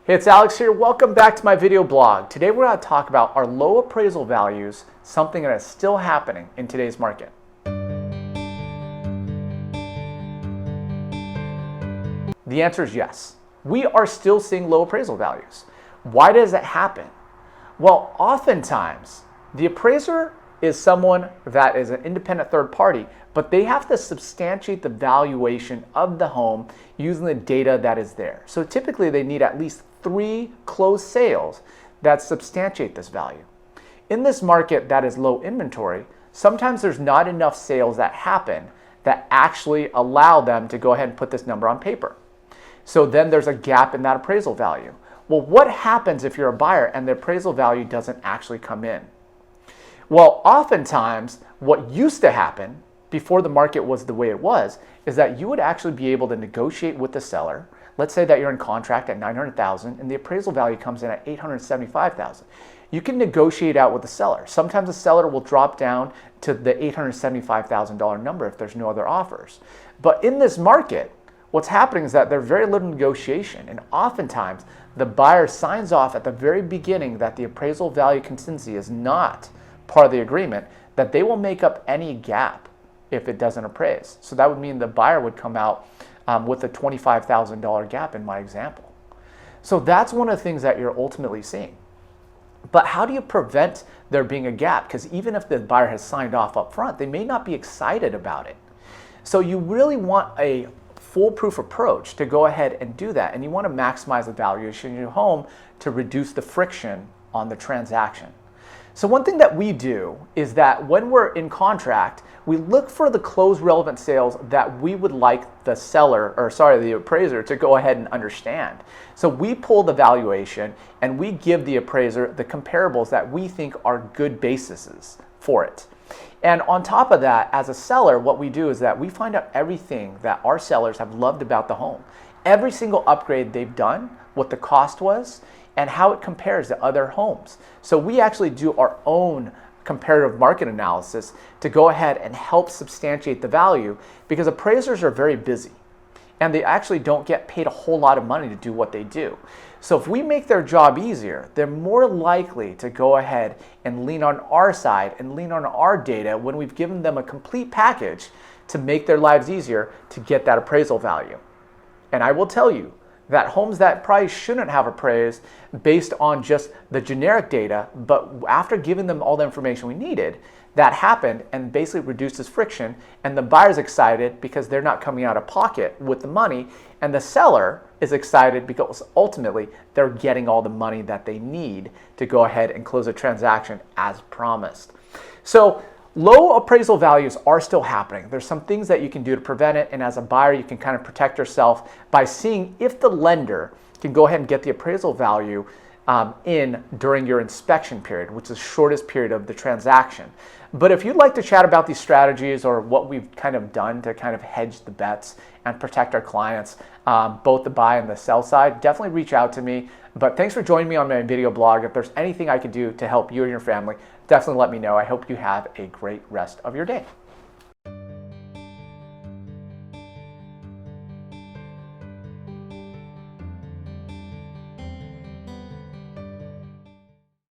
Hey, it's Alex here. Welcome back to my video blog. Today we're going to talk about, are low appraisal values something that is still happening in today's market? The answer is yes. We are still seeing low appraisal values. Why does it happen? Well, oftentimes the appraiser is someone that is an independent third party, but they have to substantiate the valuation of the home using the data that is there. So typically they need at least 3 closed sales that substantiate this value. In this market that is low inventory, sometimes there's not enough sales that happen that actually allow them to go ahead and put this number on paper. So then there's a gap in that appraisal value. Well, what happens if you're a buyer and the appraisal value doesn't actually come in? Well, oftentimes what used to happen before the market was the way it was is that you would actually be able to negotiate with the seller. Let's say that you're in contract at $900,000 and the appraisal value comes in at $875,000. You can negotiate out with the seller. Sometimes the seller will drop down to the $875,000 number if there's no other offers. But in this market, what's happening is that there's very little negotiation, and oftentimes the buyer signs off at the very beginning that the appraisal value contingency is not part of the agreement, that they will make up any gap if it doesn't appraise. So that would mean the buyer would come out with a $25,000 gap in my example. So that's one of the things that you're ultimately seeing. But how do you prevent there being a gap? Because even if the buyer has signed off up front, they may not be excited about it. So you really want a foolproof approach to go ahead and do that. And you want to maximize the valuation of your home to reduce the friction on the transaction. So one thing that we do is that when we're in contract, we look for the close relevant sales that we would like the seller, the appraiser to go ahead and understand. So we pull the valuation and we give the appraiser the comparables that we think are good bases for it. And on top of that, as a seller, what we do is that we find out everything that our sellers have loved about the home. Every single upgrade they've done, what the cost was, and how it compares to other homes. So we actually do our own comparative market analysis to go ahead and help substantiate the value, because appraisers are very busy and they actually don't get paid a whole lot of money to do what they do. So if we make their job easier, they're more likely to go ahead and lean on our side and lean on our data when we've given them a complete package to make their lives easier to get that appraisal value. And I will tell you that homes that probably shouldn't have appraised based on just the generic data, but after giving them all the information we needed, that happened and basically reduces friction, and the buyer's excited because they're not coming out of pocket with the money, and the seller is excited because ultimately they're getting all the money that they need to go ahead and close a transaction as promised. So low appraisal values are still happening. There's some things that you can do to prevent it, and as a buyer you can kind of protect yourself by seeing if the lender can go ahead and get the appraisal value in during your inspection period, which is the shortest period of the transaction. But if you'd like to chat about these strategies or what we've kind of done to kind of hedge the bets and protect our clients, both the buy and the sell side, definitely reach out to me. But thanks for joining me on my video blog. If there's anything I could do to help you and your family, definitely let me know. I hope you have a great rest of your day.